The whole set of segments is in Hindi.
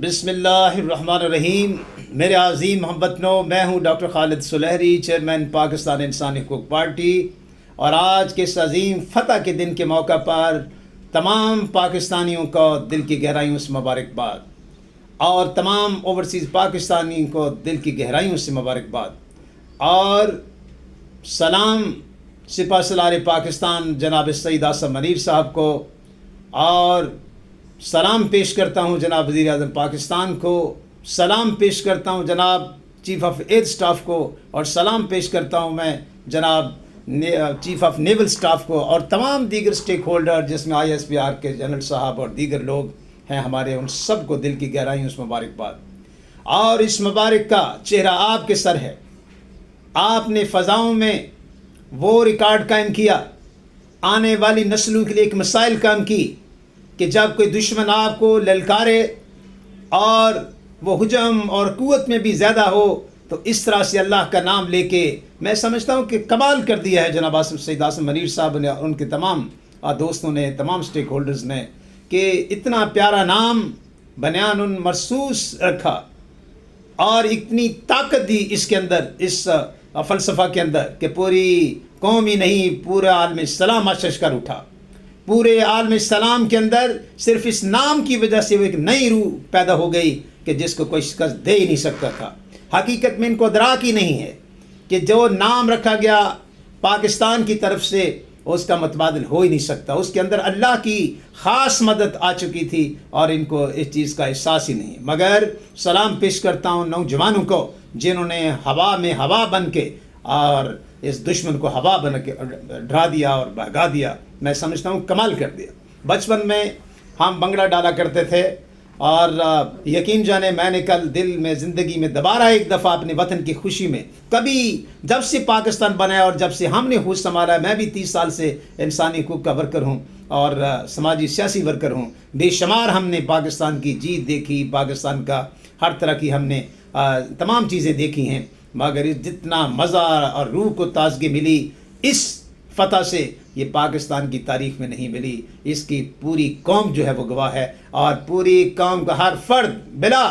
बिस्मिल्लाहिर्रहमानिर्रहीम। मेरे अज़ीम हमवतनों, मैं हूँ डॉक्टर खालिद सुलहरी, चेयरमैन पाकिस्तान इंसानी हुकूक पार्टी। और आज के इस अज़ीम फ़तह के दिन के मौका पर तमाम पाकिस्तानियों को दिल की गहराइयों से मुबारकबाद और तमाम ओवरसीज़ पाकिस्तानियों को दिल की गहराइयों से मुबारकबाद और सलाम सिपहसालार पाकिस्तान जनाब सईद आसम मनीर साहब को, और सलाम पेश करता हूँ जनाब वज़ीर आज़म पाकिस्तान को, सलाम पेश करता हूँ जनाब चीफ़ ऑफ एयर स्टाफ को, और सलाम पेश करता हूँ मैं जनाब चीफ़ ऑफ नेवल स्टाफ को और तमाम दीगर स्टेक होल्डर जिसमें ISPR के जनरल साहब और दीगर लोग हैं हमारे, उन सब को दिल की गहराइयों से मुबारकबाद। और इस मुबारक का चेहरा आपके सर है। आपने फ़ज़ाओं में वो रिकॉर्ड कायम किया, आने वाली नस्लों के लिए एक मिसाइल कायम की कि जब कोई दुश्मन आपको ललकारे और वो हुजम और क़ुव्वत में भी ज़्यादा हो तो इस तरह से अल्लाह का नाम लेके, मैं समझता हूँ कि कमाल कर दिया है जनाब सईद आसम मनीर साहब ने, उनके तमाम दोस्तों ने, तमाम स्टेक होल्डर्स ने, कि इतना प्यारा नाम बयान मरसूस रखा और इतनी ताकत दी इसके अंदर, इस फ़लसफ़ा के अंदर, कि पूरी कौम ही नहीं पूरा आलम इस्लाम आशीष कर उठा। पूरे आलम इस्लाम के अंदर सिर्फ इस नाम की वजह से वो एक नई रूह पैदा हो गई कि जिसको कोई शिकस्त दे ही नहीं सकता था। हकीकत में इनको अदराक ही नहीं है कि जो नाम रखा गया पाकिस्तान की तरफ से उसका मतबादल हो ही नहीं सकता। उसके अंदर अल्लाह की ख़ास मदद आ चुकी थी और इनको इस चीज़ का एहसास ही नहीं। मगर सलाम पेश करता हूँ नौजवानों को जिन्होंने हवा में हवा बन के और इस दुश्मन को हवा बन के डरा दिया और भगा दिया। मैं समझता हूँ कमाल कर दिया। बचपन में हम बंगड़ा डाला करते थे और यकीन जाने मैंने कल दिल में ज़िंदगी में दोबारा एक दफ़ा अपने वतन की खुशी में, कभी जब से पाकिस्तान बनाया और जब से हमने होश संभाला, मैं भी 30 साल से इंसानी हुकूक का वर्कर हूँ और समाजी सियासी वर्कर हूँ। बेशुमार हमने पाकिस्तान की जीत देखी, पाकिस्तान का हर तरह की हमने तमाम चीज़ें देखी हैं, मगर जितना मज़ा और रूह को ताज़गी मिली इस फ़तह से ये पाकिस्तान की तारीख़ में नहीं मिली। इसकी पूरी कौम जो है वो गवाह है और पूरी कौम का हर फर्द बिला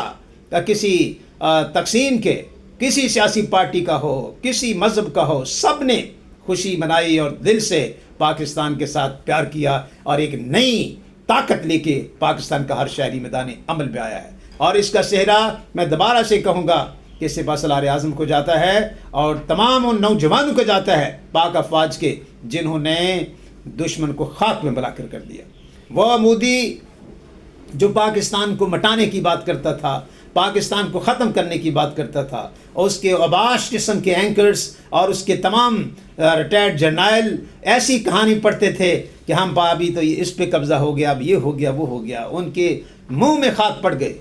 किसी तकसीम के, किसी सियासी पार्टी का हो, किसी मज़हब का हो, सब ने खुशी मनाई और दिल से पाकिस्तान के साथ प्यार किया और एक नई ताकत लेके पाकिस्तान का हर शहरी मैदान अमल में आया है। और इसका सेहरा मैं दोबारा से कहूँगा कि सिपहसालार आज़म को जाता है और तमाम उन नौजवानों को जाता है पाक अफवाज के जिन्होंने दुश्मन को खाक में बलाकर कर दिया। वह मोदी जो पाकिस्तान को मिटाने की बात करता था, पाकिस्तान को ख़त्म करने की बात करता था, और उसके अबाश किस्म के एंकर्स और उसके तमाम रिटायर्ड जर्नल ऐसी कहानी पढ़ते थे कि हम अभी तो इस पे कब्ज़ा हो गया, अब ये हो गया, वो हो गया। उनके मुँह में खाक पड़ गए,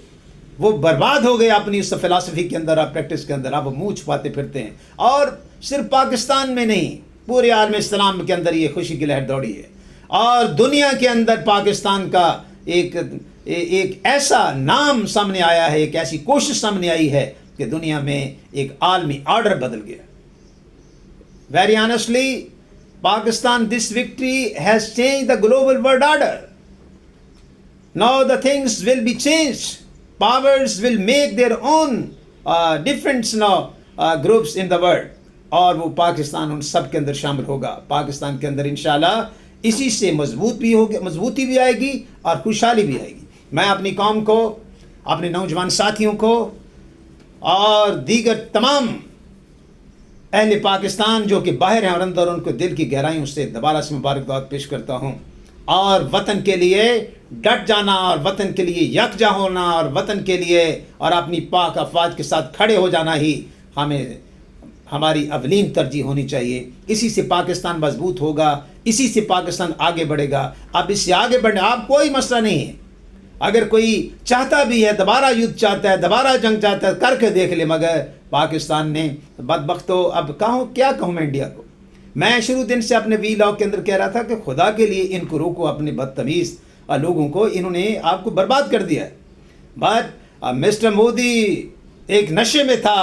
वो बर्बाद हो गए अपनी उस फ़िलासफ़ी के अंदर और प्रैक्टिस के अंदर। अब वो मुँह छुपाते फिरते हैं और सिर्फ पाकिस्तान में नहीं पूरे आलम इस्लाम के अंदर ये खुशी की लहर दौड़ी है। और दुनिया के अंदर पाकिस्तान का एक ऐसा नाम सामने आया है, एक ऐसी कोशिश सामने आई है कि दुनिया में एक आलमी ऑर्डर बदल गया। Very honestly Pakistan, this victory has changed the global world order. Now the things will be changed. Powers will make their own different groups in the world, और वो पाकिस्तान उन सब के अंदर शामिल होगा। पाकिस्तान के अंदर इंशाल्लाह इसी से मजबूती भी आएगी और खुशहाली भी आएगी। मैं अपनी कौम को, अपने नौजवान साथियों को और दीगर तमाम अहले पाकिस्तान जो कि बाहर हैं और अंदर, उनको दिल की गहराइयों से दोबारा से मुबारकबाद पेश करता हूँ। और वतन के लिए डट जाना और वतन के लिए यकजा होना और वतन के लिए और अपनी पाक अफवाज के साथ खड़े हो जाना ही हमारी अवलीन तरजीह होनी चाहिए। इसी से पाकिस्तान मजबूत होगा, इसी से पाकिस्तान आगे बढ़ेगा। अब इससे आगे बढ़ने आप कोई मसला नहीं है। अगर कोई चाहता भी है, दोबारा युद्ध चाहता है, दोबारा जंग चाहता है, करके देख ले। मगर पाकिस्तान ने बदबख्तो, अब क्या कहूँ मैं इंडिया को। मैं शुरू दिन से अपने वीलॉग के अंदर कह रहा था कि खुदा के लिए इनको रोको, अपने बदतमीज़ लोगों को, इन्होंने आपको बर्बाद कर दिया है। बट मिस्टर मोदी एक नशे में था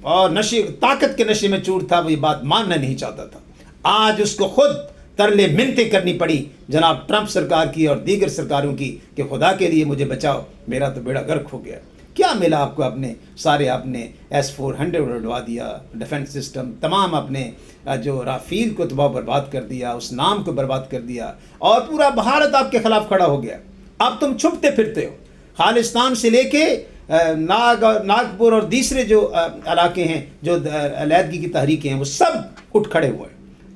और ताकत के नशे में चूर था, वो ये बात मानना नहीं चाहता था। आज उसको खुद तरले मिन्नतें करनी पड़ी जनाब ट्रंप सरकार की और दीगर सरकारों की कि खुदा के लिए मुझे बचाओ, मेरा तो बेड़ा गर्क हो गया। क्या मिला आपको? आपने सारे आपने S-400 उड़वा दिया, डिफेंस सिस्टम तमाम आपने जो राफेल को तबाह बर्बाद कर दिया, उस नाम को बर्बाद कर दिया और पूरा भारत आपके खिलाफ खड़ा हो गया। अब तुम छुपते फिरते हो। खालिस्तान से लेके नागपुर और दूसरे जो इलाके हैं जो अलहदगी की तहरीकें हैं वो सब उठ खड़े हुए हैं।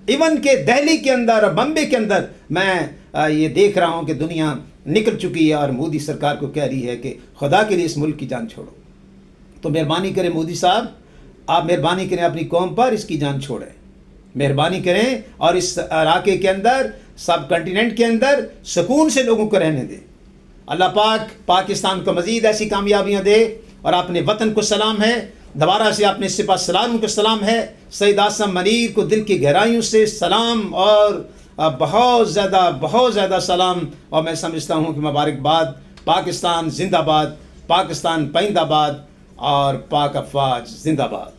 इवन के दिल्ली के अंदर और बम्बे के अंदर मैं ये देख रहा हूँ कि दुनिया निकल चुकी है और मोदी सरकार को कह रही है कि खुदा के लिए इस मुल्क की जान छोड़ो। तो मेहरबानी करें मोदी साहब, आप मेहरबानी करें अपनी कौम पर इसकी जान छोड़ें, मेहरबानी करें और इस इलाके के अंदर सब कंटिनेंट के अंदर सुकून से लोगों को रहने दें। अल्लाह पाक पाकिस्तान को मज़ीद ऐसी कामयाबियाँ दे। और अपने वतन को सलाम है, दोबारा से अपने सिपा सलाम को सलाम है, सईद आसम मनीर को दिल की गहराइयों से सलाम और बहुत ज़्यादा सलाम। और मैं समझता हूँ कि मुबारकबाद। पाकिस्तान जिंदाबाद, पाकिस्तान पाइंदाबाद और पाक अफवाज जिंदाबाद।